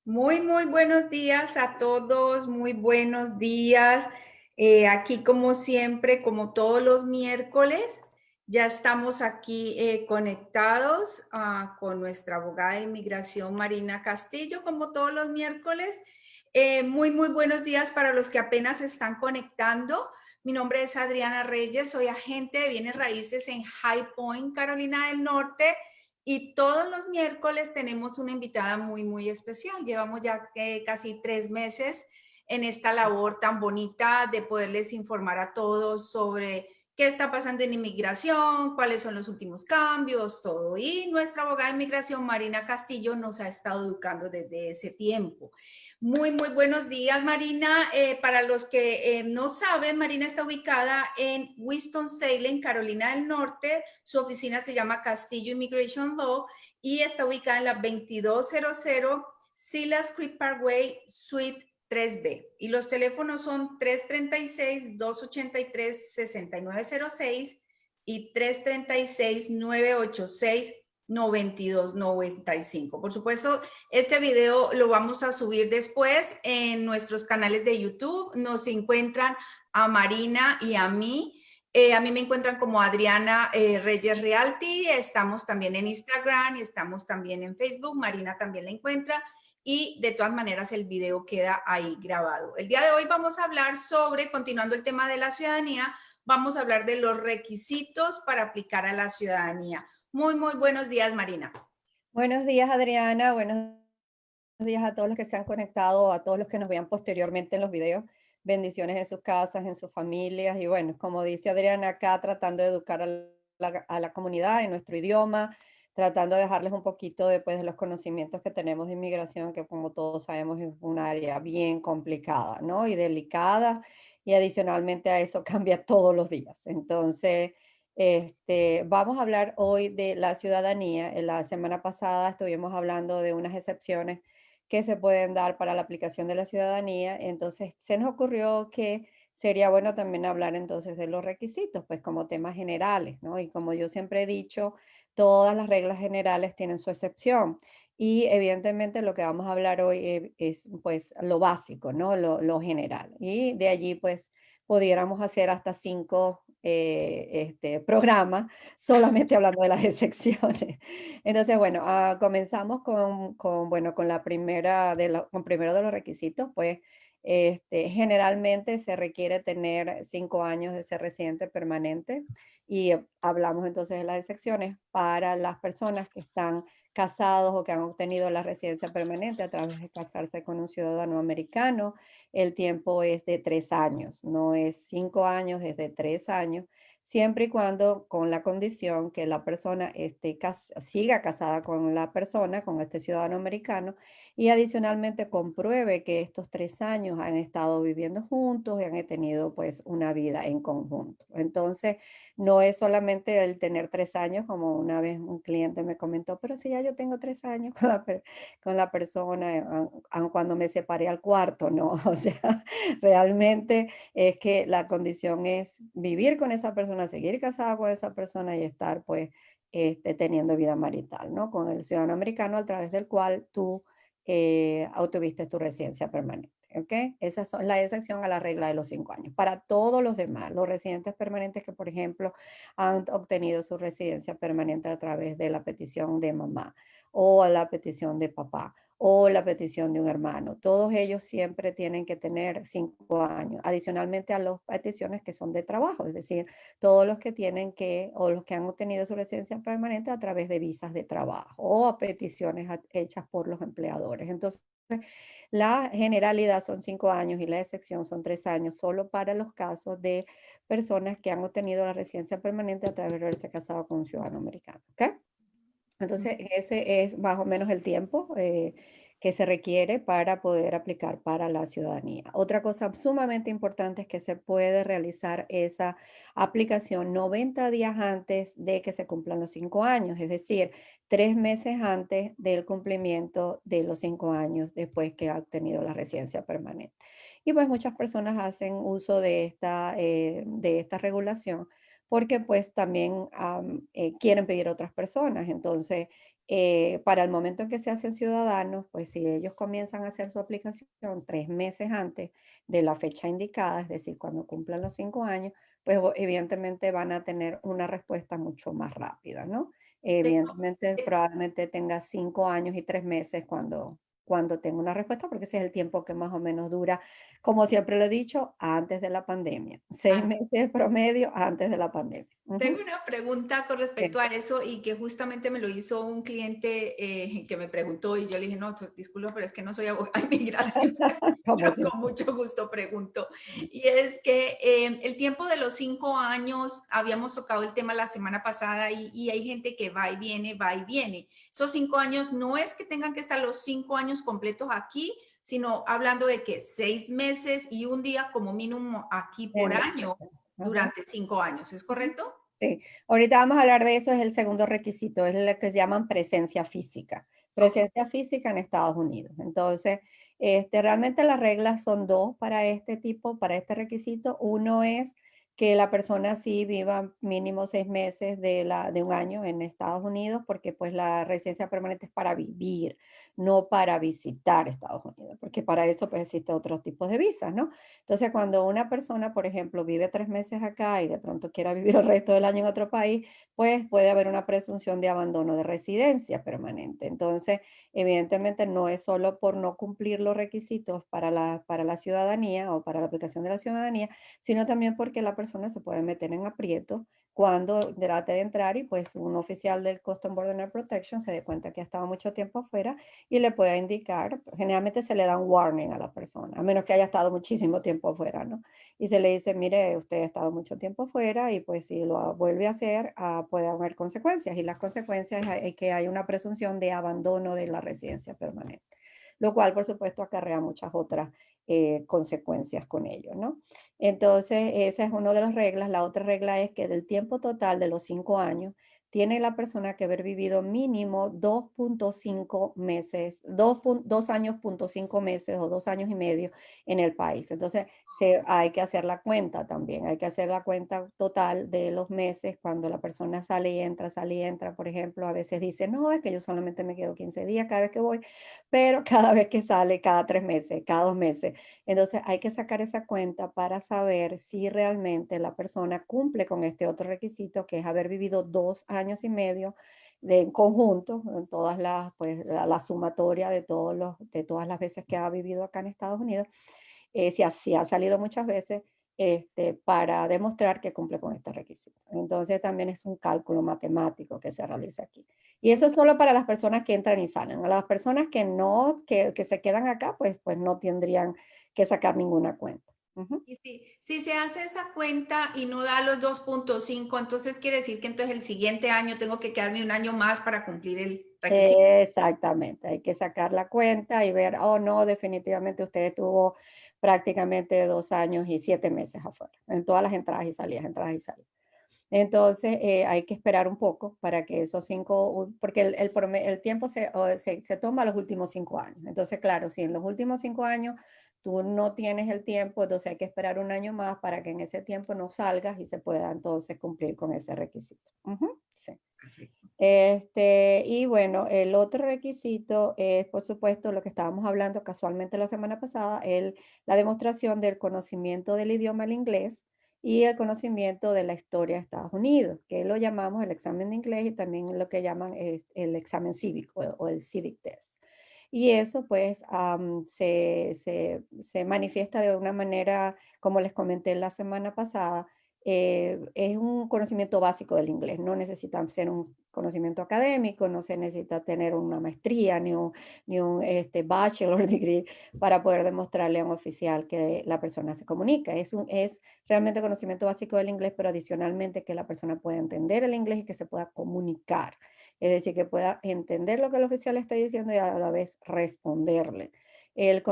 Muy buenos días a todos, muy buenos días. Aquí como siempre, como todos los miércoles, ya estamos aquí conectados con nuestra abogada de inmigración Marina Castillo, como todos los miércoles. Muy buenos días para los que apenas se están conectando. Mi nombre es Adriana Reyes, soy agente de bienes raíces en High Point, Carolina del Norte. Y todos los miércoles tenemos una invitada muy especial. Llevamos ya casi 3 meses en esta labor tan bonita de poderles informar a todos sobre qué está pasando en inmigración, cuáles son los últimos cambios, todo. Y nuestra abogada de inmigración, Marina Castillo, nos ha estado educando desde ese tiempo. Muy buenos días, Marina. Para los que no saben, Marina está ubicada en Winston-Salem, Carolina del Norte. Su oficina se llama Castillo Immigration Law y está ubicada en la 2200 Silas Creek Parkway, Suite 3B. Y los teléfonos son 336-283-6906 y 336-986-9295. Por supuesto, este video lo vamos a subir después en nuestros canales de YouTube. Nos encuentran a Marina y a mí. A mí me encuentran como Adriana Reyes Realty. Estamos también en Instagram y estamos también en Facebook. Marina también la encuentra. Y de todas maneras el video queda ahí grabado. El día de hoy vamos a hablar sobre, continuando el tema de la ciudadanía, vamos a hablar de los requisitos para aplicar a la ciudadanía. Muy buenos días, Marina. Buenos días, Adriana. Buenos días a todos los que se han conectado, a todos los que nos vean posteriormente en los videos. Bendiciones en sus casas, en sus familias. Y bueno, como dice Adriana acá, tratando de educar a la comunidad en nuestro idioma, tratando de dejarles un poquito de los conocimientos que tenemos de inmigración, que como todos sabemos es un área bien complicada, ¿no? Y delicada. Y adicionalmente a eso cambia todos los días. Entonces, vamos a hablar hoy de la ciudadanía. En la semana pasada estuvimos hablando de unas excepciones que se pueden dar para la aplicación de la ciudadanía. Entonces, se nos ocurrió que sería bueno también hablar entonces de los requisitos, pues como temas generales, ¿no? Y como yo siempre he dicho, todas las reglas generales tienen su excepción. Y evidentemente lo que vamos a hablar hoy es pues lo básico, ¿no? Lo general. Y de allí pues pudiéramos hacer hasta 5 programas solamente hablando de las excepciones. Entonces, bueno, comenzamos bueno, con la primera con primero de los requisitos, pues generalmente se requiere tener 5 años de ser residente permanente y hablamos entonces de las excepciones para las personas que están casados o que han obtenido la residencia permanente a través de casarse con un ciudadano americano. El tiempo es de 3 años, no es 5 años, es de 3 años, siempre y cuando con la condición que la persona siga casada con la persona, con este ciudadano americano, y adicionalmente compruebe que estos 3 años han estado viviendo juntos y han tenido pues una vida en conjunto. Entonces, no es solamente el tener 3 años, como una vez un cliente me comentó, pero si ya yo tengo 3 años con la persona, aun cuando me separé al cuarto, no, o sea, realmente es que la condición es vivir con esa persona, seguir casada con esa persona y estar pues teniendo vida marital, ¿no? Con el ciudadano americano a través del cual tú obtuviste tu residencia permanente, ¿ok? Esa es la excepción a la regla de los 5 años. Para todos los demás, los residentes permanentes que, por ejemplo, han obtenido su residencia permanente a través de la petición de mamá o a la petición de papá o la petición de un hermano. Todos ellos siempre tienen que tener 5 años, adicionalmente a las peticiones que son de trabajo, es decir, todos los que tienen que o los que han obtenido su residencia permanente a través de visas de trabajo o a peticiones hechas por los empleadores. Entonces, la generalidad son 5 años y la excepción son 3 años, solo para los casos de personas que han obtenido la residencia permanente a través de haberse casado con un ciudadano americano. ¿Ok? Entonces, ese es más o menos el tiempo que se requiere para poder aplicar para la ciudadanía. Otra cosa sumamente importante es que se puede realizar esa aplicación 90 días antes de que se cumplan los 5 años, es decir, 3 meses antes del cumplimiento de los 5 años después que ha obtenido la residencia permanente. Y pues muchas personas hacen uso de esta regulación porque pues también quieren pedir a otras personas. Entonces, para el momento en que se hacen ciudadanos, pues si ellos comienzan a hacer su aplicación 3 meses antes de la fecha indicada, es decir, cuando cumplan los 5 años, pues evidentemente van a tener una respuesta mucho más rápida, ¿no? Tengo, Evidentemente, te- probablemente tenga 5 años y 3 meses cuando tenga una respuesta, porque ese es el tiempo que más o menos dura, como siempre lo he dicho, antes de la pandemia. seis ah, meses promedio antes de la pandemia. Tengo Ujú. una pregunta con Sí. respecto a eso y que justamente me lo hizo un cliente que me preguntó y yo le dije, no, disculpa, pero es que no soy abogada de inmigración, Como pero con siempre. mucho gusto pregunto. Y es que el tiempo de los 5 años, habíamos tocado el tema la semana pasada y hay gente que va y viene, va y viene. Esos 5 años no es que tengan que estar los 5 años completos aquí, sino hablando de que 6 meses y un día como mínimo aquí por En la año casa. Ajá. durante 5 años, ¿es Ujú. correcto? Sí, ahorita vamos a hablar de eso, es el segundo requisito, es lo que se llaman Ok. presencia física en Estados Unidos. Entonces, realmente las reglas son dos para este tipo, para este requisito. Uno es que la persona sí viva mínimo 6 meses de un año en Estados Unidos, porque pues la residencia permanente es para vivir, no para visitar Estados Unidos, porque para eso pues existen otros tipos de visas, ¿no? Entonces, cuando una persona, por ejemplo, vive 3 meses acá y de pronto quiera vivir el resto del año en otro país, pues puede haber una presunción de abandono de residencia permanente. Entonces, evidentemente no es solo por no cumplir los requisitos para la ciudadanía o para la aplicación de la ciudadanía, sino también porque la persona se puede meter en aprietos cuando trate de entrar y pues un oficial del Custom Border Protection se dé cuenta que ha estado mucho tiempo afuera y le pueda indicar, generalmente se le da un warning a la persona, a menos que haya estado muchísimo tiempo afuera, ¿no? Y se le dice, mire, usted ha estado mucho tiempo afuera y pues si lo vuelve a hacer, puede haber consecuencias. Y las consecuencias es que hay una presunción de abandono de la residencia permanente, lo cual por supuesto acarrea muchas otras consecuencias con ello, ¿no? Entonces, esa es una de las reglas. La otra regla es que del tiempo total de los 5 años, tiene la persona que haber vivido mínimo 2.5 meses, 2 años, 5 meses o 2 años y medio en el país. Entonces, hay que hacer la cuenta también, hay que hacer la cuenta total de los meses cuando la persona sale y entra, por ejemplo, a veces dice, no, es que yo solamente me quedo 15 días cada vez que voy, pero cada vez que sale, cada 3 meses, cada 2 meses. Entonces, hay que sacar esa cuenta para saber si realmente la persona cumple con este otro requisito, que es haber vivido 2 años y medio en conjunto, en todas las, pues, la sumatoria de todas las veces que ha vivido acá en Estados Unidos, si ha salido muchas veces, para demostrar que cumple con este requisito. Entonces, también es un cálculo matemático que se realiza aquí. Y eso es solo para las personas que entran y salen. A las personas que no, que se quedan acá, pues no tendrían que sacar ninguna cuenta. Ujú. Y si se hace esa cuenta y no da los 2.5, entonces quiere decir que entonces el siguiente año tengo que quedarme un año más para cumplir el requisito. Exactamente, hay que sacar la cuenta y ver, oh no, definitivamente usted estuvo prácticamente 2 años y 7 meses afuera, en todas las entradas y salidas. Entonces, hay que esperar un poco para que esos 5, porque el tiempo se toma los últimos 5 años. Entonces, claro, si en los últimos 5 años tú no tienes el tiempo, entonces hay que esperar un año más para que en ese tiempo no salgas y se pueda entonces cumplir con ese requisito. Ujú, sí. Y bueno, el otro requisito es, por supuesto, lo que estábamos hablando casualmente la semana pasada, la demostración del conocimiento del idioma, el inglés, y el conocimiento de la historia de Estados Unidos, que lo llamamos el examen de inglés y también lo que llaman el examen cívico o el civic test. Y eso pues se manifiesta de una manera, como les comenté la semana pasada, es un conocimiento básico del inglés, no necesita ser un conocimiento académico, no se necesita tener una maestría ni un bachelor degree para poder demostrarle a un oficial que la persona se comunica. Es realmente conocimiento básico del inglés, pero adicionalmente que la persona pueda entender el inglés y que se pueda comunicar. Es decir, que pueda entender lo que el oficial está diciendo y a la vez responderle. El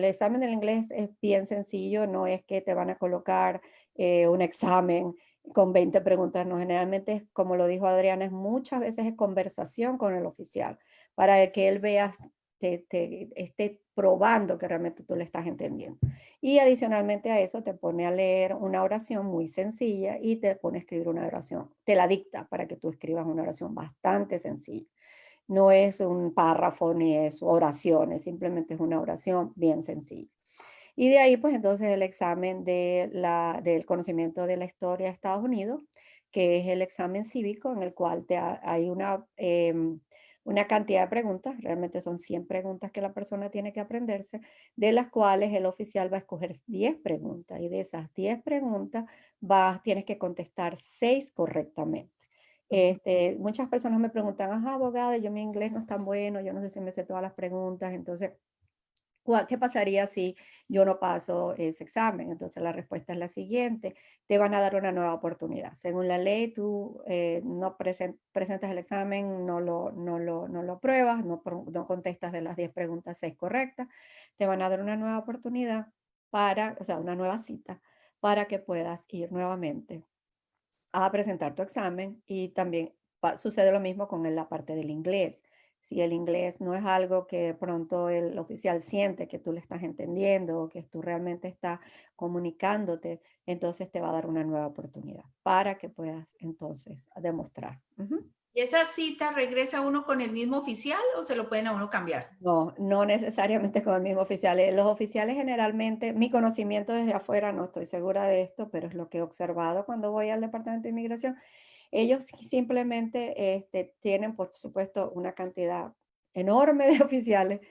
examen del inglés es bien sencillo, no es que te van a colocar un examen con 20 preguntas, no, generalmente es, como lo dijo Adriana, muchas veces es conversación con el oficial para que él vea esté probando que realmente tú le estás entendiendo. Y adicionalmente a eso te pone a leer una oración muy sencilla y te pone a escribir una oración. Te la dicta para que tú escribas una oración bastante sencilla. No es un párrafo ni es oraciones, simplemente es una oración bien sencilla. Y de ahí, pues entonces el examen del conocimiento de la historia de Estados Unidos, que es el examen cívico en el cual hay una cantidad de preguntas, realmente son 100 preguntas que la persona tiene que aprenderse, de las cuales el oficial va a escoger 10 preguntas y de esas 10 preguntas tienes que contestar 6 correctamente. Muchas personas me preguntan, ajá, abogada, yo mi inglés no es tan bueno, yo no sé si me sé todas las preguntas, entonces ¿qué pasaría si yo no paso ese examen? Entonces la respuesta es la siguiente, te van a dar una nueva oportunidad. Según la ley, tú no presentas el examen, no lo apruebas, no contestas de las 10 preguntas 6 correctas, te van a dar una nueva oportunidad o sea, una nueva cita para que puedas ir nuevamente a presentar tu examen y también sucede lo mismo con la parte del inglés. Si el inglés no es algo que de pronto el oficial siente que tú le estás entendiendo o que tú realmente estás comunicándote, entonces te va a dar una nueva oportunidad para que puedas entonces demostrar. Ujú. ¿Y esa cita regresa uno con el mismo oficial o se lo pueden a uno cambiar? No, no necesariamente con el mismo oficial. Los oficiales generalmente, mi conocimiento desde afuera, no estoy segura de esto, pero es lo que he observado cuando voy al Departamento de Inmigración. Ellos simplemente tienen, por supuesto, una cantidad enorme de oficiales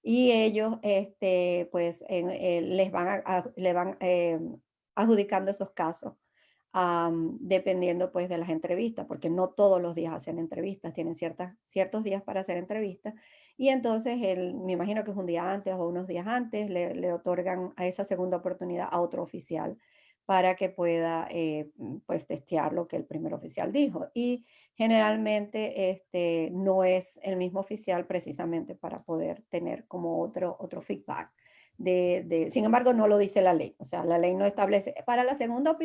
y ellos, pues, le van adjudicando esos casos, dependiendo, pues, de las entrevistas, porque no todos los días hacen entrevistas, tienen ciertos días para hacer entrevistas y entonces me imagino que es un día antes o unos días antes, le otorgan a esa segunda oportunidad a otro oficial para que pueda, pues, testear lo que el primer oficial dijo. Y generalmente, no es el mismo oficial precisamente para poder tener como otro feedback. Sin embargo, no lo dice la ley. O sea, la ley no establece, para la segunda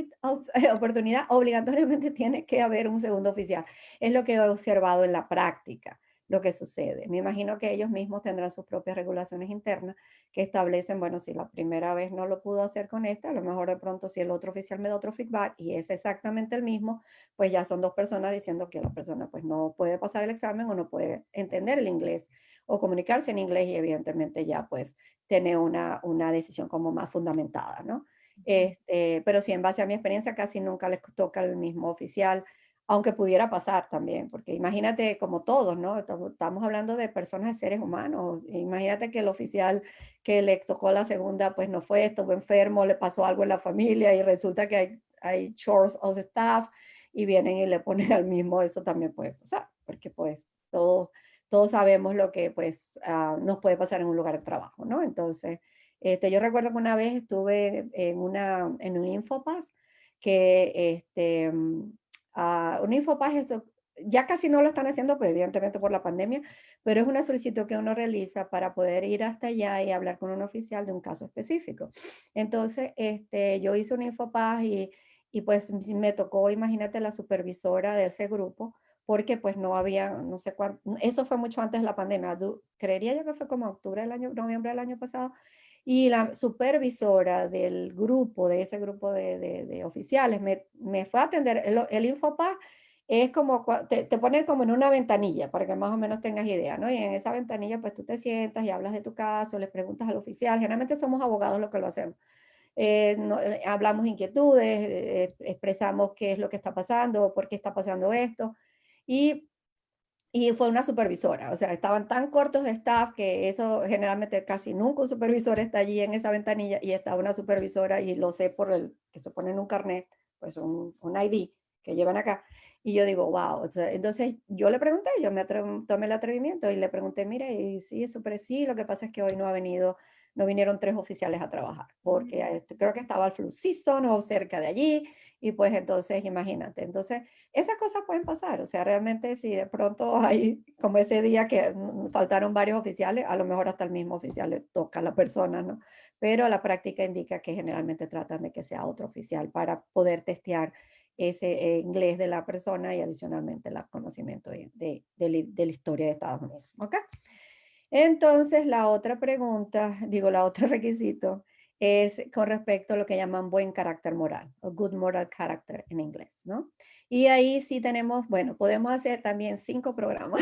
oportunidad, obligatoriamente tiene que haber un segundo oficial. Es lo que he observado en la práctica, lo que sucede. Me imagino que ellos mismos tendrán sus propias regulaciones internas que establecen, bueno, si la primera vez no lo pudo hacer con esta, a lo mejor de pronto si el otro oficial me da otro feedback y es exactamente el mismo, pues ya son dos personas diciendo que la persona pues no puede pasar el examen o no puede entender el inglés o comunicarse en inglés y evidentemente ya pues tener una decisión como más fundamentada, ¿no? Pero sí, en base a mi experiencia, casi nunca les toca el mismo oficial, aunque pudiera pasar también, porque imagínate como todos, ¿no? Estamos hablando de personas, de seres humanos. Imagínate que el oficial que le tocó la segunda, pues no fue, estuvo enfermo, le pasó algo en la familia y resulta que hay chores of staff y vienen y le ponen al mismo, eso también puede pasar, porque pues todos sabemos lo que pues nos puede pasar en un lugar de trabajo, ¿no? Entonces, yo recuerdo que una vez estuve en un Infopass que un Infopass, esto, ya casi no lo están haciendo, pues evidentemente por la pandemia, pero es una solicitud que uno realiza para poder ir hasta allá y hablar con un oficial de un caso específico. Entonces, yo hice un Infopass y pues me tocó, imagínate, la supervisora de ese grupo, porque pues no había, no sé cuánto, eso fue mucho antes de la pandemia, creería yo que fue como noviembre del año pasado, y la supervisora del grupo, de ese grupo de oficiales, me fue a atender. El Infopass es como, te ponen como en una ventanilla, para que más o menos tengas idea, ¿no? Y en esa ventanilla, pues tú te sientas y hablas de tu caso, le preguntas al oficial. Generalmente somos abogados los que lo hacemos. Hablamos inquietudes, expresamos qué es lo que está pasando, por qué está pasando esto. Y y fue una supervisora, o sea, estaban tan cortos de staff que eso generalmente casi nunca un supervisor está allí en esa ventanilla y estaba una supervisora y lo sé por el que se pone en un carnet, pues un ID que llevan acá. Y yo digo, wow, o sea, entonces yo le pregunté, tomé el atrevimiento y le pregunté, mire, y sí, es súper sí, lo que pasa es que hoy no vinieron 3 oficiales a trabajar, porque creo que estaba el flu season o cerca de allí, y pues entonces imagínate, entonces esas cosas pueden pasar, o sea, realmente si de pronto hay como ese día que faltaron varios oficiales, a lo mejor hasta el mismo oficial le toca a la persona, ¿no? Pero la práctica indica que generalmente tratan de que sea otro oficial para poder testear ese inglés de la persona y adicionalmente el conocimiento de la historia de Estados Unidos, ¿ok? Entonces, la otra pregunta, digo, la otro requisito es con respecto a lo que llaman buen carácter moral, o good moral character en inglés, ¿no? Y ahí sí tenemos, bueno, podemos hacer también 5 programas,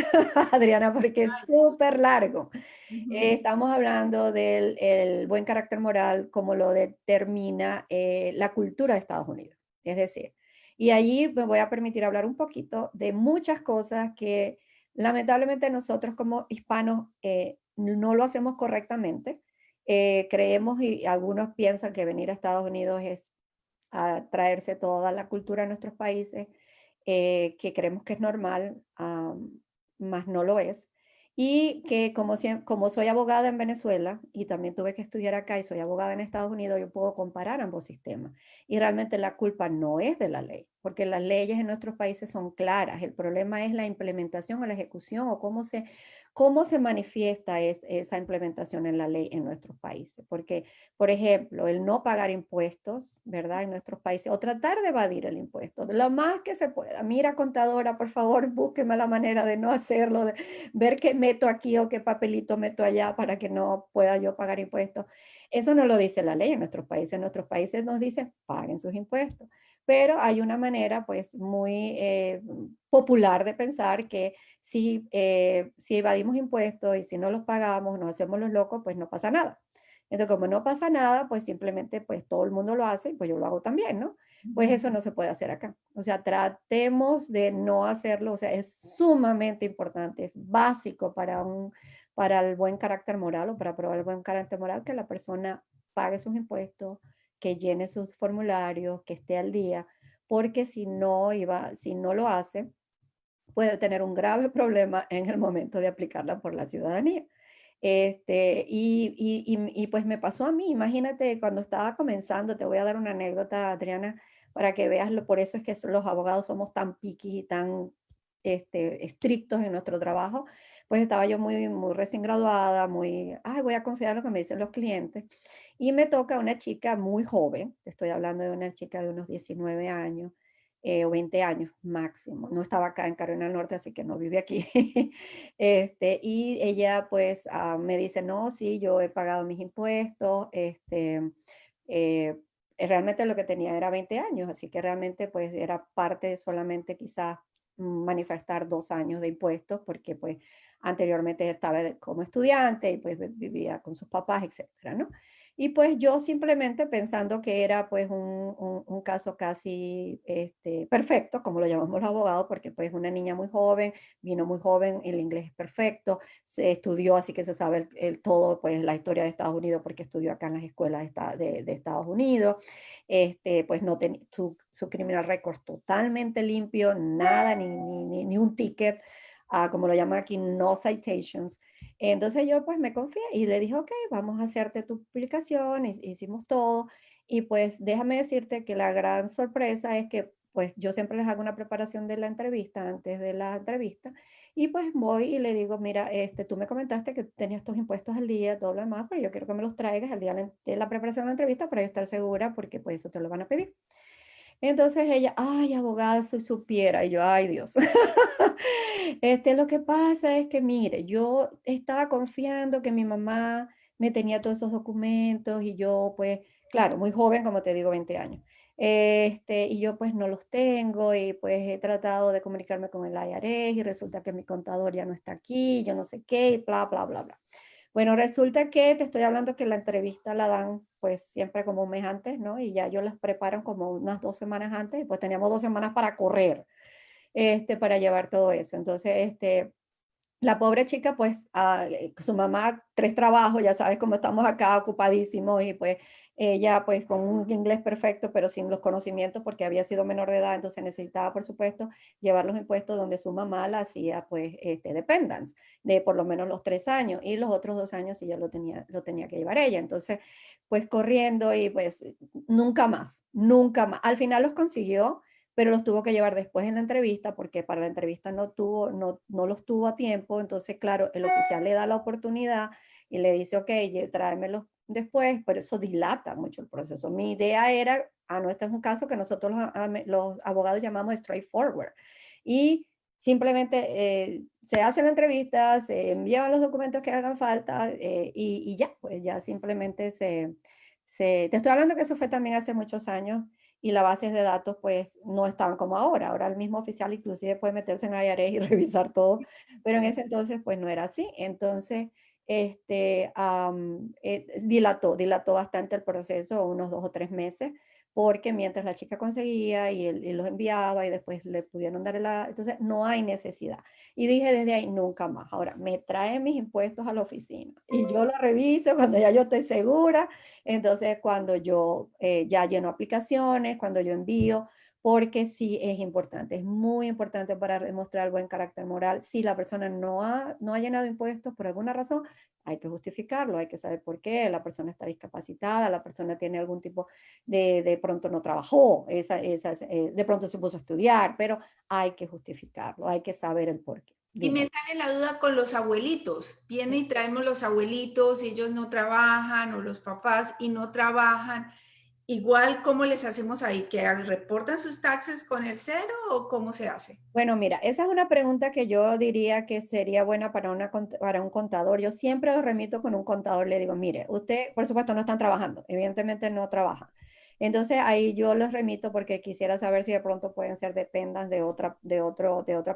Adriana, porque es súper largo. Ujú. Estamos hablando del el buen carácter moral como lo determina la cultura de Estados Unidos. Es decir, y allí me voy a permitir hablar un poquito de muchas cosas que lamentablemente nosotros como hispanos no lo hacemos correctamente. Creemos y algunos piensan que venir a Estados Unidos es a traerse toda la cultura de nuestros países, que creemos que es normal, más no lo es. Y que como soy abogada en Venezuela y también tuve que estudiar acá y soy abogada en Estados Unidos, yo puedo comparar ambos sistemas. Y realmente la culpa no es de la ley, porque las leyes en nuestros países son claras. El problema es la implementación o la ejecución o cómo se manifiesta esa implementación en la ley en nuestros países. Porque por ejemplo, el no pagar impuestos, ¿verdad? En nuestros países, o tratar de evadir el impuesto, de lo más que se pueda. Mira, contadora, por favor, búsqueme la manera de no hacerlo, de ver qué meto aquí o qué papelito meto allá para que no pueda yo pagar impuestos. Eso no lo dice la ley en nuestros países. En nuestros países nos dicen, paguen sus impuestos. Pero hay una manera, pues, muy popular de pensar que si evadimos impuestos y si no los pagamos, nos hacemos los locos, pues no pasa nada. Entonces, como no pasa nada, pues simplemente pues todo el mundo lo hace y pues yo lo hago también, ¿no? Pues Ujú. eso no se puede hacer acá. O sea, tratemos de no hacerlo, o sea, es sumamente importante, es básico para el buen carácter moral o para probar el buen carácter moral que la persona pague sus impuestos, que llene sus formularios, que esté al día, porque si no lo hace, puede tener un grave problema en el momento de aplicarla por la ciudadanía. Pues me pasó a mí, imagínate cuando estaba comenzando, te voy a dar una anécdota, Adriana, para que veas, por eso es que los abogados somos tan piquis y tan estrictos en nuestro trabajo, pues estaba yo muy recién graduada, voy a confiar lo que me dicen los clientes, y me toca una chica muy joven, te estoy hablando de una chica de unos 19 años, o 20 años máximo, no estaba acá en Carolina del Norte, así que no vive aquí. Y ella pues me dice, no, sí, yo he pagado mis impuestos, eh, realmente lo que tenía era 20 años, así que realmente pues era parte de solamente quizás manifestar 2 años de impuestos, porque pues anteriormente estaba como estudiante y pues vivía con sus papás, etcétera, ¿no? Y pues yo simplemente pensando que era pues un caso casi perfecto, como lo llamamos los abogados, porque pues una niña muy joven, vino muy joven, el inglés es perfecto, se estudió, así que se sabe todo, pues la historia de Estados Unidos, porque estudió acá en las escuelas de Estados Unidos, pues no tenía su criminal record totalmente limpio, nada, ni un ticket, como lo llaman aquí, no citations. Entonces yo pues me confié y le dije, ok, vamos a hacerte tu publicación, hicimos todo. Y pues déjame decirte que la gran sorpresa es que pues yo siempre les hago una preparación de la entrevista, antes de la entrevista, y pues voy y le digo, mira, tú me comentaste que tenías tus impuestos al día, todo lo demás, pero yo quiero que me los traigas al día de la preparación de la entrevista para yo estar segura, porque pues eso te lo van a pedir. Entonces ella, ay, abogada, si supiera. Y yo, ay, Dios. Lo que pasa es que, mire, yo estaba confiando que mi mamá me tenía todos esos documentos y yo, pues, claro, muy joven, como te digo, 20 años. Y yo pues no los tengo y pues he tratado de comunicarme con el IRS y resulta que mi contador ya no está aquí, yo no sé qué, y bla, bla, bla, bla. Bueno, resulta que te estoy hablando que la entrevista la dan pues siempre como un mes antes, ¿no? Y ya yo las preparan como unas 2 semanas antes, y pues teníamos 2 semanas para correr, para llevar todo eso. Entonces, la pobre chica, pues, su mamá, 3 trabajos, ya sabes cómo estamos acá ocupadísimos y pues ella, pues, con un inglés perfecto, pero sin los conocimientos porque había sido menor de edad, entonces necesitaba, por supuesto, llevar los impuestos donde su mamá la hacía, pues, dependence, de por lo menos los 3 años y los otros 2 años sí ya lo tenía que llevar ella. Entonces, pues, corriendo y pues nunca más, nunca más. Al final los consiguió, pero los tuvo que llevar después en la entrevista porque para la entrevista no los tuvo a tiempo. Entonces, claro, el oficial le da la oportunidad y le dice, ok, tráemelos después, pero eso dilata mucho el proceso. Mi idea era, no, este es un caso que nosotros los abogados llamamos straightforward. Y simplemente se hace la entrevista, se envían los documentos que hagan falta y ya, pues ya simplemente te estoy hablando que eso fue también hace muchos años y las bases de datos pues no estaban como ahora. Ahora el mismo oficial inclusive puede meterse en IRS y revisar todo, pero en ese entonces pues no era así. Entonces, dilató bastante el proceso, unos 2 o 3 meses, porque mientras la chica conseguía y los enviaba y después le pudieron dar entonces no hay necesidad. Y dije desde ahí, nunca más. Ahora, me traen mis impuestos a la oficina y yo lo reviso cuando ya yo estoy segura. Entonces, cuando yo ya lleno aplicaciones, cuando yo envío, porque sí es importante, es muy importante para demostrar el buen carácter moral. Si la persona no ha llenado impuestos por alguna razón, hay que justificarlo, hay que saber por qué, la persona está discapacitada, la persona tiene algún tipo de pronto no trabajó, de pronto se puso a estudiar, pero hay que justificarlo, hay que saber el por qué. Y me Dime. sale la duda con los abuelitos. Viene y traemos los abuelitos y ellos no trabajan o los papás y no trabajan. Igual, ¿cómo les hacemos ahí? ¿Que reportan sus taxes con el cero o cómo se hace? Bueno, mira, esa es una pregunta que yo diría que sería buena para un contador. Yo siempre lo remito con un contador, le digo, mire, usted, por supuesto, no están trabajando, evidentemente no trabaja. Entonces ahí yo los remito porque quisiera saber si de pronto pueden ser dependas de otra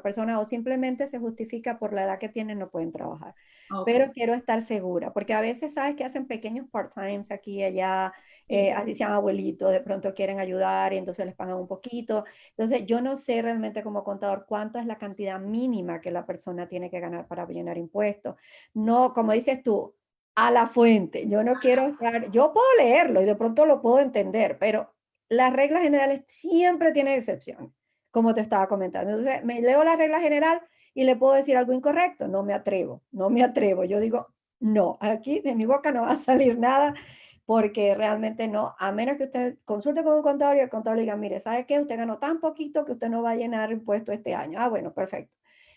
persona o simplemente se justifica por la edad que tienen, no pueden trabajar. Ok, Pero quiero estar segura, porque a veces sabes que hacen pequeños part-times aquí y allá, sí. así sean abuelitos, de pronto quieren ayudar y entonces les pagan un poquito. Entonces, yo no sé realmente como contador cuánto es la cantidad mínima que la persona tiene que ganar para llenar impuestos. No, como dices tú, a la fuente. Yo no quiero estar, yo puedo leerlo y de pronto lo puedo entender, pero las reglas generales siempre tienen excepciones, como te estaba comentando. Entonces, me leo la regla general y le puedo decir algo incorrecto. No me atrevo, no me atrevo. Yo digo, no, aquí de mi boca no va a salir nada porque realmente no, a menos que usted consulte con un contador y el contador le diga, mire, ¿sabe qué? Usted ganó tan poquito que usted no va a llenar impuesto este año. Ah, bueno, perfecto.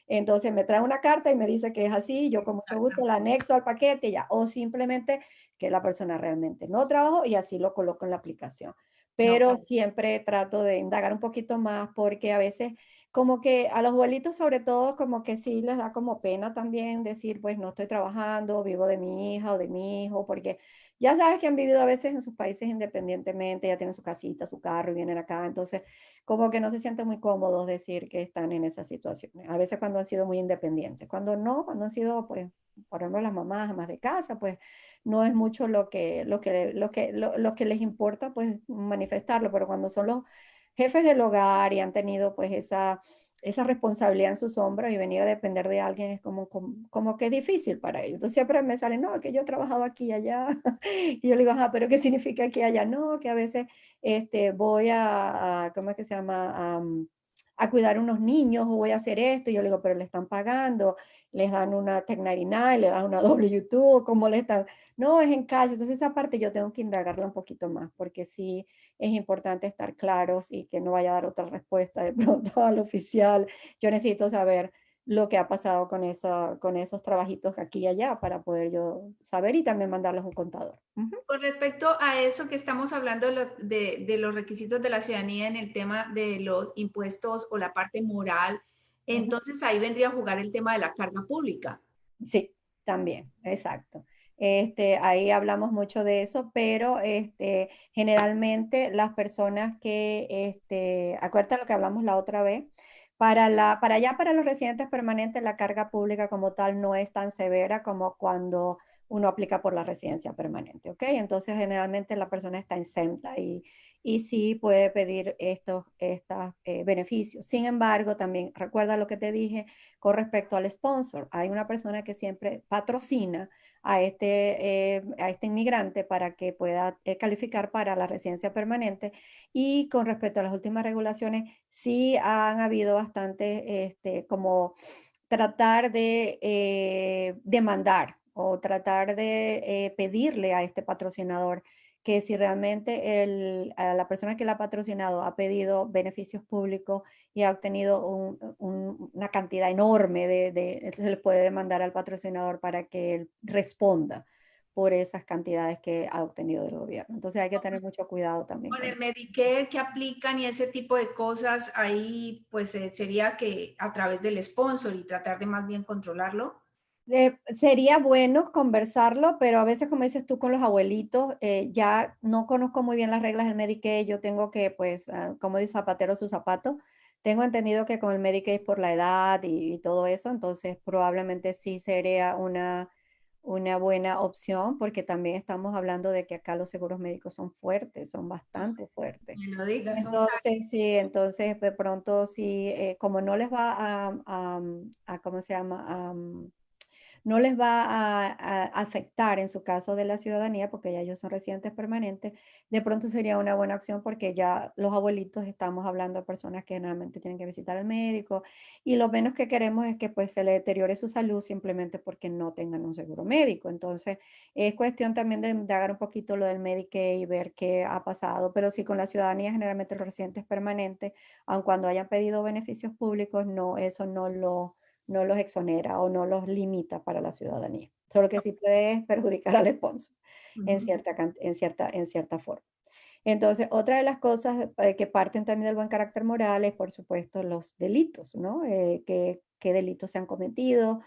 Entonces me trae una carta y me dice que es así, yo con mucho gusto la anexo al paquete y ya, o simplemente que la persona realmente no trabajó y así lo coloco en la aplicación. No. Pero siempre trato de indagar un poquito más porque a veces como que a los abuelitos sobre todo como que sí les da como pena también decir, pues no estoy trabajando, vivo de mi hija o de mi hijo, porque ya sabes que han vivido a veces en sus países independientemente, ya tienen su casita, su carro y vienen acá, entonces como que no se sienten muy cómodos decir que están en esas situaciones. A veces cuando han sido muy independientes, cuando no, cuando han sido, pues, por ejemplo, las mamás, amas de casa, pues no es mucho lo que les importa, pues manifestarlo, pero cuando son los jefes del hogar y han tenido pues esa responsabilidad en sus hombros y venir a depender de alguien es como que es difícil para ellos. Entonces siempre me sale, no, que yo he trabajado aquí y allá. Y yo le digo, ajá, pero ¿qué significa aquí y allá? No, que a veces voy ¿cómo es que se llama? A cuidar unos niños o voy a hacer esto. Y yo le digo, pero le están pagando, les dan una 1099, le dan una W2, ¿cómo le están? No, es en cash. Entonces esa parte yo tengo que indagarla un poquito más porque sí es importante estar claros y que no vaya a dar otra respuesta de pronto al oficial. Yo necesito saber lo que ha pasado con esos trabajitos aquí y allá para poder yo saber y también mandarles un contador. Ujú. Con respecto a eso que estamos hablando de los requisitos de la ciudadanía en el tema de los impuestos o la parte moral, Ujú. entonces ahí vendría a jugar el tema de la carga pública. Sí, también, exacto. Ahí hablamos mucho de eso, pero generalmente las personas acuérdate lo que hablamos la otra vez, para los residentes permanentes la carga pública como tal no es tan severa como cuando uno aplica por la residencia permanente, ¿ok? Entonces generalmente la persona está exenta y sí puede pedir estos beneficios. Sin embargo, también recuerda lo que te dije con respecto al sponsor. Hay una persona que siempre patrocina a este inmigrante para que pueda calificar para la residencia permanente. Y con respecto a las últimas regulaciones, sí han habido bastante, como tratar de demandar o tratar de pedirle a este patrocinador que si realmente a la persona que la ha patrocinado ha pedido beneficios públicos y ha obtenido una cantidad enorme se le puede demandar al patrocinador para que él responda por esas cantidades que ha obtenido del gobierno. Entonces hay que tener mucho cuidado también Con con el eso. Medicare que aplican y ese tipo de cosas, ahí pues sería que a través del sponsor y tratar de más bien controlarlo. Sería bueno conversarlo, pero a veces, como dices tú, con los abuelitos, ya no conozco muy bien las reglas del Medicaid. Yo tengo que, pues, como dice zapatero su zapato, tengo entendido que con el Medicaid por la edad y todo eso, entonces probablemente sí sería una buena opción, porque también estamos hablando de que acá los seguros médicos son fuertes, son bastante fuertes. Me lo digas, son Entonces, sí, entonces de pronto sí, como no les va ¿cómo se llama? No les va a afectar en su caso de la ciudadanía, porque ya ellos son residentes permanentes, de pronto sería una buena opción porque ya los abuelitos estamos hablando de personas que generalmente tienen que visitar al médico y lo menos que queremos es que pues se le deteriore su salud simplemente porque no tengan un seguro médico. Entonces, es cuestión también de indagar un poquito lo del Medicaid y ver qué ha pasado, pero sí con la ciudadanía generalmente los residentes permanentes, aun cuando hayan pedido beneficios públicos, no, eso no los exonera o no los limita para la ciudadanía. Solo que sí puede perjudicar al sponsor Ujú. en cierta forma. Entonces, otra de las cosas que parten también del buen carácter moral es, por supuesto, los delitos, ¿no? Qué delitos se han cometido,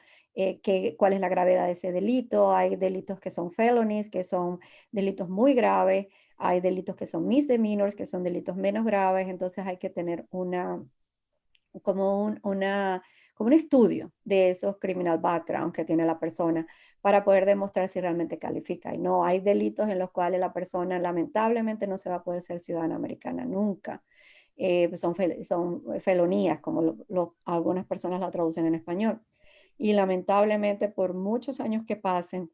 cuál es la gravedad de ese delito. Hay delitos que son felonies, que son delitos muy graves. Hay delitos que son misdemeanors, que son delitos menos graves. Entonces, hay que tener como como un estudio de esos criminal background que tiene la persona para poder demostrar si realmente califica. Y no, hay delitos en los cuales la persona lamentablemente no se va a poder ser ciudadana americana nunca. Son felonías, como algunas personas la traducen en español. Y lamentablemente por muchos años que pasen,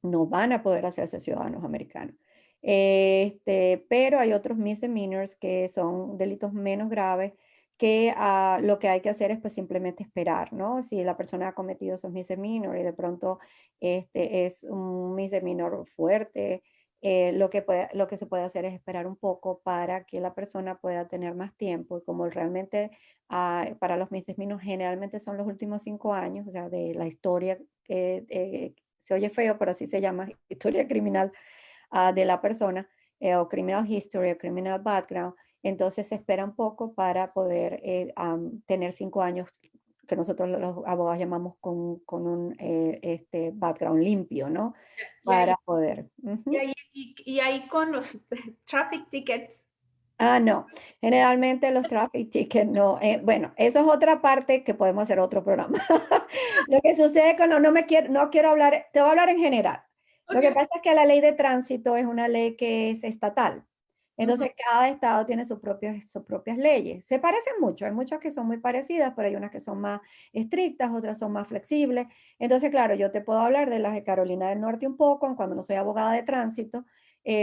no van a poder hacerse ciudadanos americanos. Pero hay otros misdemeanors que son delitos menos graves que lo que hay que hacer es pues simplemente esperar, ¿no? Si la persona ha cometido esos misdemeanors y de pronto es un misdemeanor fuerte, lo que se puede hacer es esperar un poco para que la persona pueda tener más tiempo y como realmente para los misdemeanors generalmente son los últimos 5 años, o sea, de la historia se oye feo, pero así se llama, historia criminal de la persona, o criminal history, o criminal background. Entonces se espera un poco para poder tener 5 años que nosotros los abogados llamamos con un background limpio, ¿no? Y ahí, Para poder. y Ujú. ahí, y ahí con los traffic tickets. No, generalmente los traffic tickets no. Bueno, eso es otra parte que podemos hacer otro programa. Lo que sucede con no quiero hablar, te voy a hablar en general. Lo que Ok. pasa es que la ley de tránsito es una ley que es estatal. Ujú. Entonces, cada estado tiene sus propias leyes. Se parecen mucho, hay muchas que son muy parecidas, pero hay unas que son más estrictas, otras son más flexibles. Entonces, claro, yo te puedo hablar de las de Carolina del Norte un poco, cuando no soy abogada de tránsito,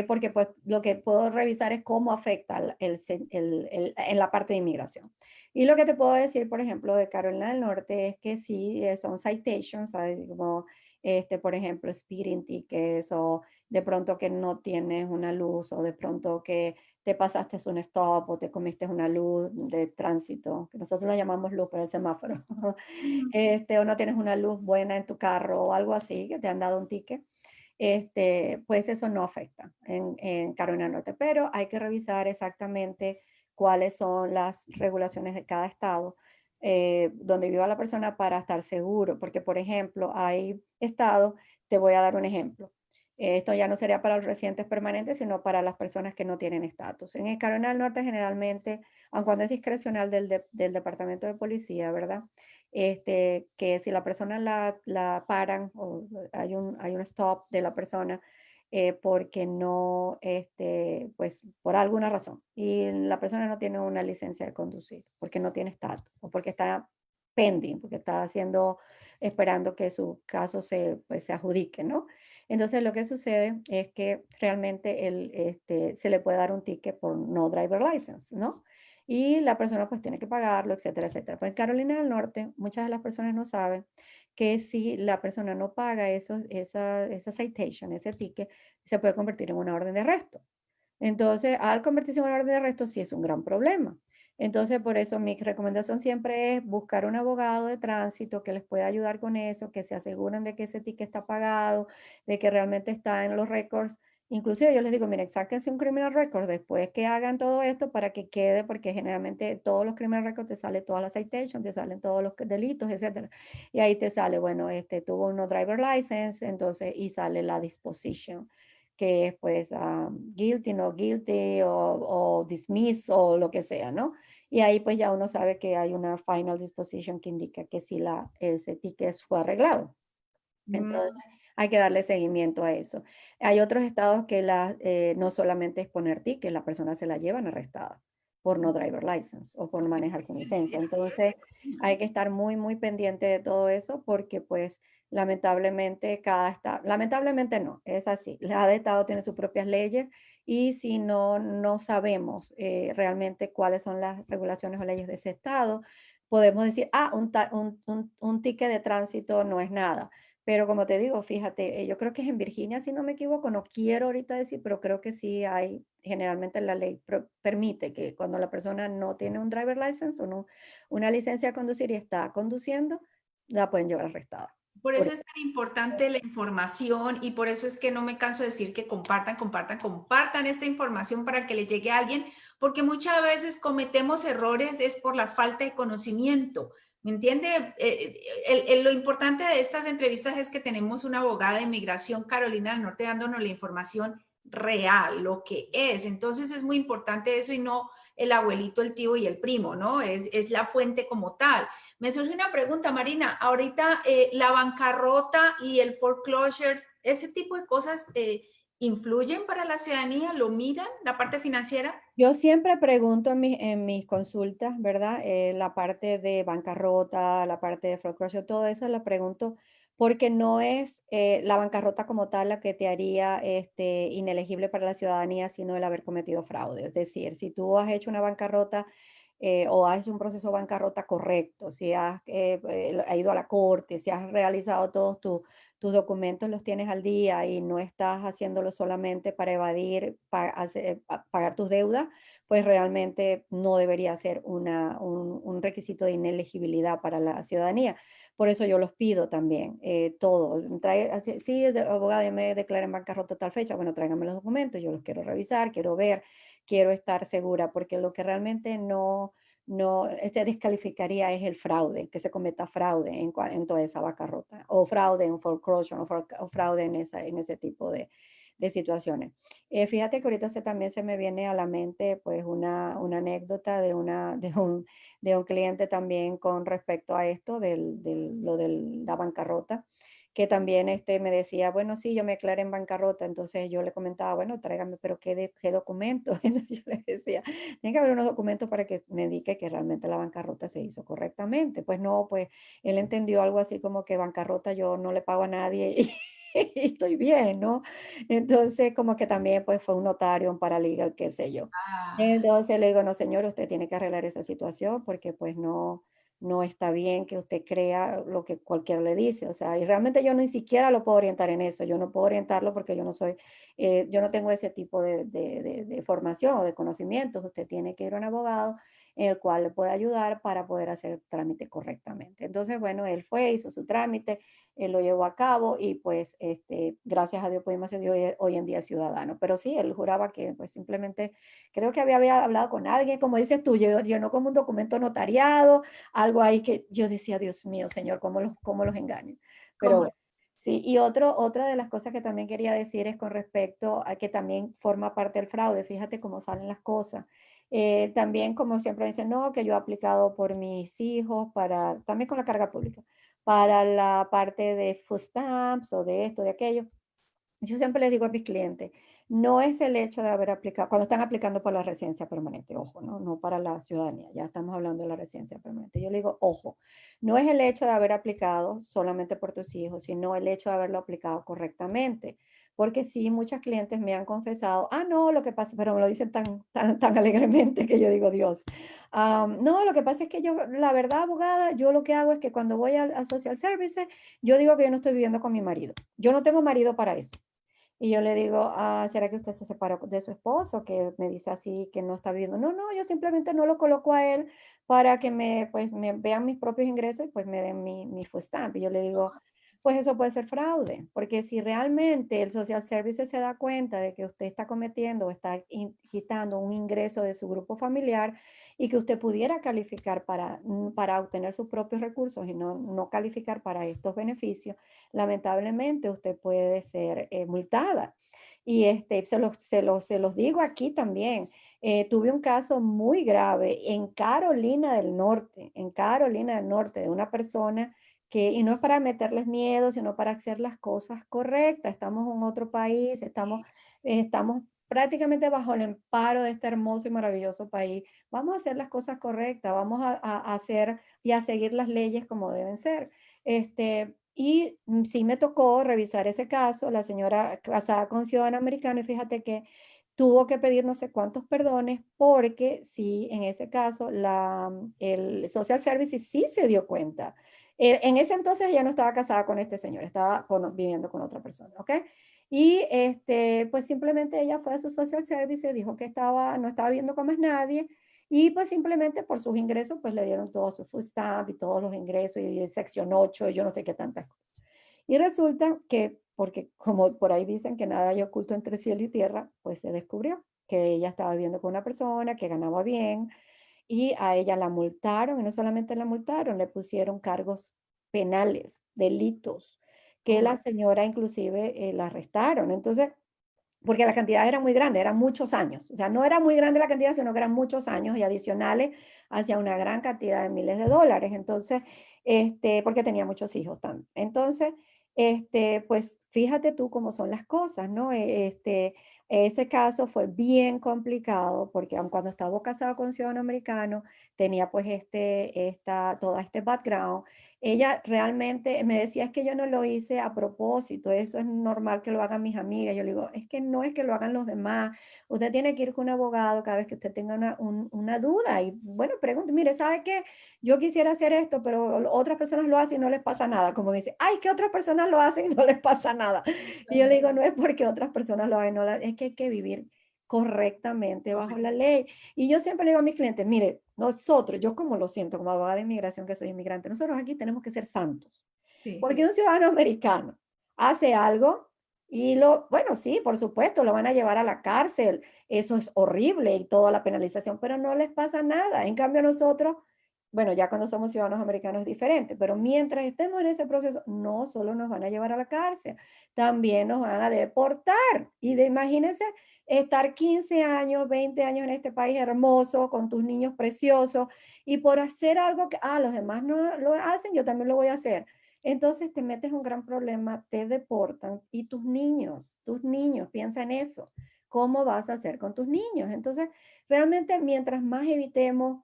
porque pues lo que puedo revisar es cómo afecta en la parte de inmigración. Y lo que te puedo decir, por ejemplo, de Carolina del Norte es que sí, son citations, ¿sabes? Como, por ejemplo, speeding tickets o de pronto que no tienes una luz o de pronto que te pasaste un stop o te comiste una luz de tránsito, que nosotros la llamamos luz para el semáforo, Ujú. o no tienes una luz buena en tu carro o algo así, que te han dado un ticket, pues eso no afecta en Carolina del Norte, pero hay que revisar exactamente cuáles son las regulaciones de cada estado donde viva la persona para estar seguro, porque por ejemplo, hay estados, te voy a dar un ejemplo. Esto ya no sería para los residentes permanentes, sino para las personas que no tienen estatus. En el Carolina del Norte generalmente, aun cuando es discrecional del Departamento de Policía, ¿verdad? Que si la persona la paran o hay un stop de la persona porque no, pues por alguna razón, y la persona no tiene una licencia de conducir, porque no tiene estatus o porque está pending, porque está esperando que su caso pues, se adjudique, ¿no? Entonces lo que sucede es que realmente se le puede dar un ticket por no driver license, ¿no? Y la persona pues tiene que pagarlo, etcétera, etcétera. Pero en Carolina del Norte, muchas de las personas no saben que si la persona no paga esa citation, ese ticket, se puede convertir en una orden de arresto. Entonces, al convertirse en una orden de arresto, sí es un gran problema. Entonces, por eso mi recomendación siempre es buscar un abogado de tránsito que les pueda ayudar con eso, que se aseguren de que ese ticket está pagado, de que realmente está en los récords. Inclusive yo les digo, miren, sáquense un criminal record después que hagan todo esto para que quede, porque generalmente todos los criminal records te salen todas las citations, te salen todos los delitos, etcétera. Y ahí te sale, bueno, tuvo un no driver license, entonces, y sale la disposition, que es pues guilty, no guilty, o dismiss, o lo que sea, ¿no? Y ahí pues ya uno sabe que hay una final disposition que indica que sí ese ticket fue arreglado. Entonces, Mm, hay que darle seguimiento a eso. Hay otros estados que no solamente es poner ticket, la persona se la llevan arrestada por no driver license o por no manejar sin licencia. Entonces, hay que estar muy, muy pendiente de todo eso porque pues lamentablemente cada estado, lamentablemente no, es así. Cada estado tiene sus propias leyes y si no sabemos realmente cuáles son las regulaciones o leyes de ese estado, podemos decir, un ticket de tránsito no es nada, pero como te digo, fíjate, yo creo que es en Virginia, si no me equivoco, no quiero ahorita decir, pero creo que sí hay, generalmente la ley permite que cuando la persona no tiene un driver license o no, una licencia de conducir y está conduciendo, la pueden llevar arrestada. Por Por eso es tan importante la información y por eso es que no me canso de decir que compartan, compartan, compartan esta información para que le llegue a alguien, porque muchas veces cometemos errores es por la falta de conocimiento. ¿Me entiende? Lo importante de estas entrevistas es que tenemos una abogada de inmigración, Carolina del Norte, dándonos la información real, lo que es. Entonces es muy importante eso y no el abuelito, el tío y el primo, ¿no? Es la fuente como tal. Me surge una pregunta, Marina. Ahorita la bancarrota y el foreclosure, ese tipo de cosas influyen para la ciudadanía, lo miran, la parte financiera. Yo siempre pregunto en mis consultas, ¿verdad? La parte de bancarrota, la parte de foreclosure, todo eso la pregunto porque no es la bancarrota como tal la que te haría inelegible para la ciudadanía, sino el haber cometido fraude. Es decir, si tú has hecho una bancarrota o has hecho un proceso de bancarrota correcto, si has ido a la corte, si has realizado todos tus documentos, los tienes al día y no estás haciéndolo solamente para evadir, pagar tus deudas, pues realmente no debería ser un requisito de inelegibilidad para la ciudadanía. Por eso yo los pido también, todo. Sí, abogado, yo me declaré en bancarrota a tal fecha, bueno, tráigame los documentos, yo los quiero revisar, quiero ver, quiero estar segura, porque lo que realmente no descalificaría es el fraude, que se cometa fraude en toda esa bancarrota, o fraude en foreclosure, o fraude en ese tipo de situaciones. Fíjate que ahorita también se me viene a la mente pues una anécdota de un cliente también con respecto a esto, lo de la bancarrota, que también me decía, bueno, sí, yo me declaré en bancarrota, entonces yo le comentaba, bueno, tráigame, pero ¿qué documento? Entonces yo le decía, tiene que haber unos documentos para que me indique que realmente la bancarrota se hizo correctamente. Pues no, pues él entendió algo así como que bancarrota yo no le pago a nadie y estoy bien, ¿no? Entonces como que también pues fue un notario, un paralegal, qué sé yo. Ah, Entonces le digo, no señor, usted tiene que arreglar esa situación porque pues no está bien que usted crea lo que cualquiera le dice, o sea, y realmente yo ni siquiera lo puedo orientar en eso, yo no puedo orientarlo porque yo no tengo ese tipo de formación o de conocimientos, usted tiene que ir a un abogado en el cual le puede ayudar para poder hacer el trámite correctamente. Entonces, bueno, él fue, hizo su trámite, él lo llevó a cabo y pues gracias a Dios pudimos ser hoy en día ciudadano. Pero sí, él juraba que pues simplemente, creo que había hablado con alguien, como dices tú, llenó como un documento notariado, algo ahí que yo decía, Dios mío, Señor, cómo los engañan. Pero ¿cómo? bueno, sí, y otra de las cosas que también quería decir es con respecto a que también forma parte del fraude, fíjate cómo salen las cosas. También, como siempre dicen, no, que yo he aplicado por mis hijos, también con la carga pública, para la parte de food stamps o de esto, de aquello. Yo siempre les digo a mis clientes, no es el hecho de haber aplicado, cuando están aplicando por la residencia permanente, ojo, no para la ciudadanía, ya estamos hablando de la residencia permanente. Yo le digo, ojo, no es el hecho de haber aplicado solamente por tus hijos, sino el hecho de haberlo aplicado correctamente. Porque sí, muchas clientes me han confesado, no, lo que pasa, pero me lo dicen tan alegremente que yo digo, Dios, no, lo que pasa es que yo, la verdad, abogada, yo lo que hago es que cuando voy a Social Services, yo digo que yo no estoy viviendo con mi marido. Yo no tengo marido para eso. Y yo le digo, ¿será que usted se separó de su esposo? Que me dice así, que no está viviendo. No, no, yo simplemente no lo coloco a él para que pues, me vean mis propios ingresos y pues me den mi food stamp. Y yo le digo, pues eso puede ser fraude, porque si realmente el social service se da cuenta de que usted está cometiendo o está quitando un ingreso de su grupo familiar y que usted pudiera calificar para obtener sus propios recursos y no calificar para estos beneficios, lamentablemente usted puede ser multada. Y se los digo aquí también. Tuve un caso muy grave en Carolina del Norte, de una persona y no es para meterles miedo, sino para hacer las cosas correctas. Estamos en otro país, estamos prácticamente bajo el amparo de este hermoso y maravilloso país. Vamos a hacer las cosas correctas, vamos a hacer y a seguir las leyes como deben ser. Sí me tocó revisar ese caso, la señora casada con ciudadano americano, y fíjate que tuvo que pedir no sé cuántos perdones porque sí, en ese caso, el Social Services sí se dio cuenta. En ese entonces ella no estaba casada con este señor, estaba viviendo con otra persona, ¿ok? Y pues simplemente ella fue a su Social Services, dijo que no estaba viviendo con más nadie, y pues simplemente por sus ingresos, pues le dieron todo su food stamp y todos los ingresos y el sección 8 y yo no sé qué tantas cosas. Y resulta que, porque como por ahí dicen que nada hay oculto entre cielo y tierra, pues se descubrió que ella estaba viviendo con una persona que ganaba bien y a ella la multaron y no solamente la multaron, le pusieron cargos penales, delitos, Oh que my. la señora inclusive la arrestaron. Entonces, porque la cantidad era muy grande, eran muchos años. O sea, no era muy grande la cantidad, sino que eran muchos años y adicionales hacia una gran cantidad de miles de dólares. Entonces, porque tenía muchos hijos también. Entonces, pues fíjate tú cómo son las cosas, ¿no? Ese caso fue bien complicado porque aun cuando estaba casado con un ciudadano americano, tenía pues todo este background. Ella realmente me decía, es que yo no lo hice a propósito, eso es normal que lo hagan mis amigas. Yo le digo, es que no es que lo hagan los demás. Usted tiene que ir con un abogado cada vez que usted tenga una duda. Y bueno, pregunte, mire, ¿sabe qué? Yo quisiera hacer esto, pero otras personas lo hacen y no les pasa nada. Como me dice, ay, que otras personas lo hacen y no les pasa nada. Y yo le digo, no es porque otras personas lo hagan, no, es que hay que vivir correctamente bajo la ley. Y yo siempre le digo a mis clientes, mire, nosotros, yo como lo siento como abogada de inmigración que soy inmigrante, nosotros aquí tenemos que ser santos. Sí. Porque un ciudadano americano hace algo bueno, sí, por supuesto, lo van a llevar a la cárcel, eso es horrible y toda la penalización, pero no les pasa nada. En cambio nosotros, bueno, ya cuando somos ciudadanos americanos es diferente, pero mientras estemos en ese proceso, no solo nos van a llevar a la cárcel, también nos van a deportar. Imagínense estar 15 años, 20 años en este país hermoso, con tus niños preciosos, y por hacer algo que, los demás no lo hacen, yo también lo voy a hacer. Entonces te metes en un gran problema, te deportan y tus niños, piensa en eso. ¿Cómo vas a hacer con tus niños? Entonces, realmente mientras más evitemos,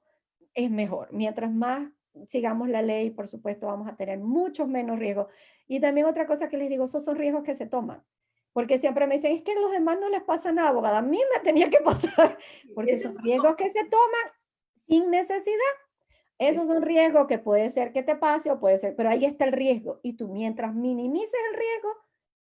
es mejor. Mientras más sigamos la ley, por supuesto, vamos a tener muchos menos riesgos. Y también otra cosa que les digo, esos son riesgos que se toman. Porque siempre me dicen, es que a los demás no les pasa nada, abogada. A mí me tenía que pasar, porque Eso es son riesgos que se toman sin necesidad. Esos es- son riesgos que puede ser que te pase o puede ser, pero ahí está el riesgo. Y tú mientras minimices el riesgo,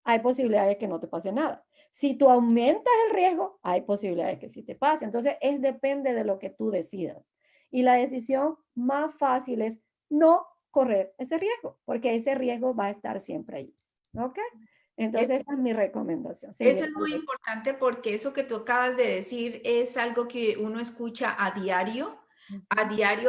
hay posibilidades que no te pase nada. Si tú aumentas el riesgo, hay posibilidades que sí te pase. Entonces, depende de lo que tú decidas. Y la decisión más fácil es no correr ese riesgo, porque ese riesgo va a estar siempre ahí. ¿Ok? es- Entonces, esa es mi recomendación. Sí, Eso mira, es muy importante porque eso que tú acabas de decir es algo que uno escucha a ujú, diario,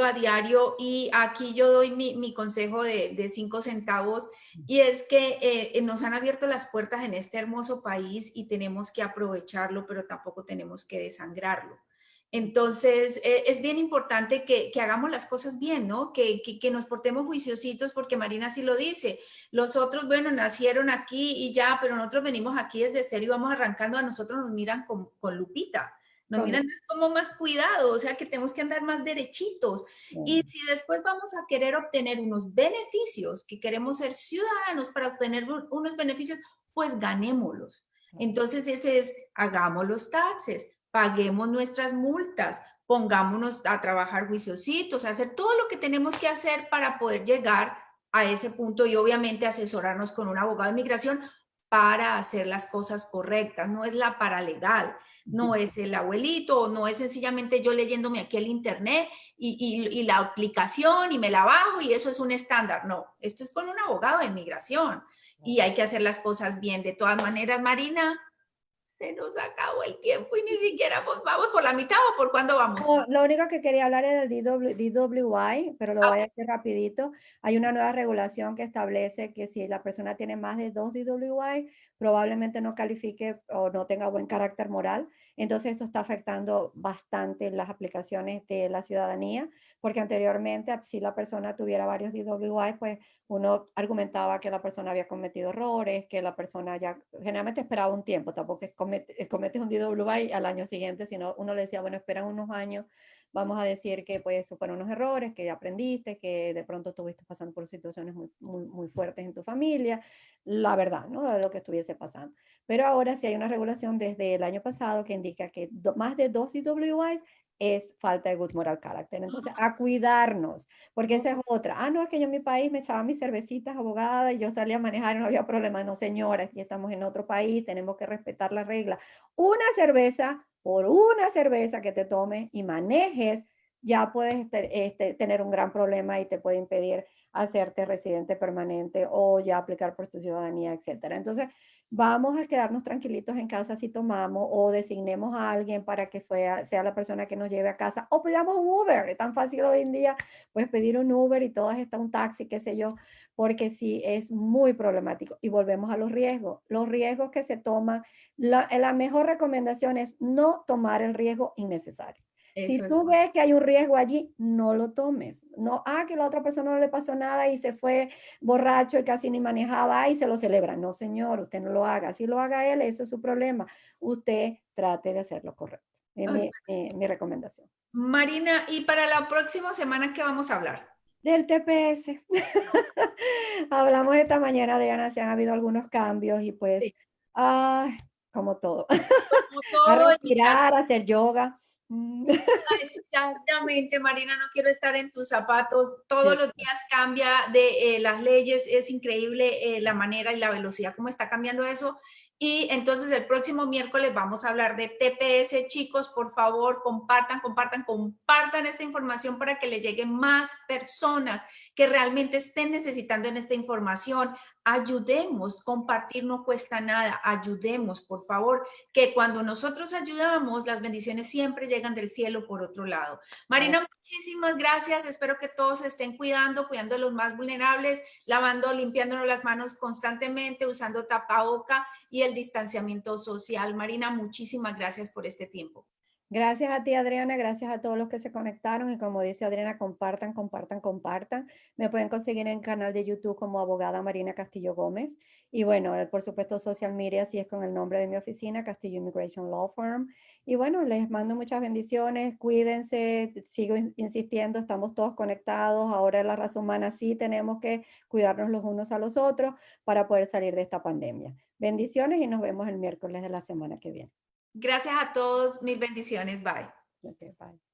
a diario. Y aquí yo doy mi consejo de 5 centavos y es que nos han abierto las puertas en este hermoso país y tenemos que aprovecharlo, pero tampoco tenemos que desangrarlo. Entonces, es bien importante que hagamos las cosas bien, ¿no? Que nos portemos juiciositos porque Marina sí lo dice. Los otros, bueno, nacieron aquí y ya, pero nosotros venimos aquí desde cero y vamos arrancando. A nosotros nos miran con lupita, nos con- miran como más cuidado, o sea que tenemos que andar más derechitos. Y si después vamos a querer obtener unos beneficios, que queremos ser ciudadanos para obtener unos beneficios, pues ganémoslos. Entonces ese es, hagamos los taxes, paguemos nuestras multas, pongámonos a trabajar juiciositos, a hacer todo lo que tenemos que hacer para poder llegar a ese punto y obviamente asesorarnos con un abogado de inmigración para hacer las cosas correctas, no es la paralegal, no es el abuelito, no es sencillamente yo leyéndome aquí el internet y la aplicación y me la bajo y eso es un estándar. No, esto es con un abogado de inmigración y hay que hacer las cosas bien. De todas maneras, Marina, se nos acabó el tiempo y ni siquiera vamos por la mitad o por cuándo vamos. No, lo único que quería hablar era del DWI, pero lo Ah, voy a ok. hacer rapidito. Hay una nueva regulación que establece que si la persona tiene más de 2 DWI, probablemente no califique o no tenga buen carácter moral. Entonces, eso está afectando bastante las aplicaciones de la ciudadanía, porque anteriormente, si la persona tuviera varios DWI, pues uno argumentaba que la persona había cometido errores, que la persona ya generalmente esperaba un tiempo, tampoco es cometes un DWI al año siguiente, sino uno le decía, bueno, esperan unos años, vamos a decir que pues eso fueron unos errores, que ya aprendiste, que de pronto estuviste pasando por situaciones muy fuertes en tu familia, la verdad, ¿no? De lo que estuviese pasando. Pero ahora sí hay una regulación desde el año pasado que indica que más de 2 DWIs es falta de good moral character. Entonces, a cuidarnos, porque esa es otra. Ah, no, es que yo en mi país me echaba mis cervecitas abogada y yo salía a manejar y no había problema. No, señora, aquí estamos en otro país, tenemos que respetar las reglas. Una cerveza, por una cerveza que te tomes y manejes, ya puedes tener un gran problema y te puede impedir hacerte residente permanente o ya aplicar por tu ciudadanía, etcétera. Entonces, vamos a quedarnos tranquilitos en casa si tomamos o designemos a alguien para que sea la persona que nos lleve a casa o pidamos un Uber. Es tan fácil hoy en día, pues pedir un Uber y todas está un taxi, qué sé yo, porque sí es muy problemático. Y volvemos a los riesgos. Los riesgos que se toman, la mejor recomendación es no tomar el riesgo innecesario. Si Eso es tú bueno. ves que hay un riesgo allí, no lo tomes. No, que la otra persona no le pasó nada y se fue borracho y casi ni manejaba y se lo celebra. No, señor, usted no lo haga. Si lo haga él, eso es su problema. Usted trate de hacer lo correcto. Es Ay, mi recomendación. Marina, y para la próxima semana, ¿qué vamos a hablar? Del TPS. Hablamos esta mañana, Diana, se han habido algunos cambios y pues, Sí. ah, como todo. Como A todo en mi casa. respirar, a hacer yoga. Exactamente, Marina, no quiero estar en tus zapatos. Todos Sí. los días cambia de las leyes, es increíble la manera y la velocidad como está cambiando eso. Y entonces el próximo miércoles vamos a hablar de TPS. Chicos, por favor, compartan esta información para que le lleguen más personas que realmente estén necesitando en esta información. Ayudemos, compartir no cuesta nada, ayudemos, por favor, que cuando nosotros ayudamos, las bendiciones siempre llegan del cielo por otro lado. Marina, muchísimas gracias. Espero que todos se estén cuidando de los más vulnerables, lavando, limpiándonos las manos constantemente, usando tapaboca y el distanciamiento social. Marina, muchísimas gracias por este tiempo. Gracias a ti, Adriana, gracias a todos los que se conectaron y como dice Adriana, compartan. Me pueden conseguir en el canal de YouTube como abogada Marina Castillo Gómez y bueno, por supuesto social media, si es con el nombre de mi oficina, Castillo Immigration Law Firm. Y bueno, les mando muchas bendiciones, cuídense, sigo insistiendo, estamos todos conectados, ahora en la raza humana sí tenemos que cuidarnos los unos a los otros para poder salir de esta pandemia. Bendiciones y nos vemos el miércoles de la semana que viene. Gracias a todos. Mil bendiciones. Bye. Okay, bye.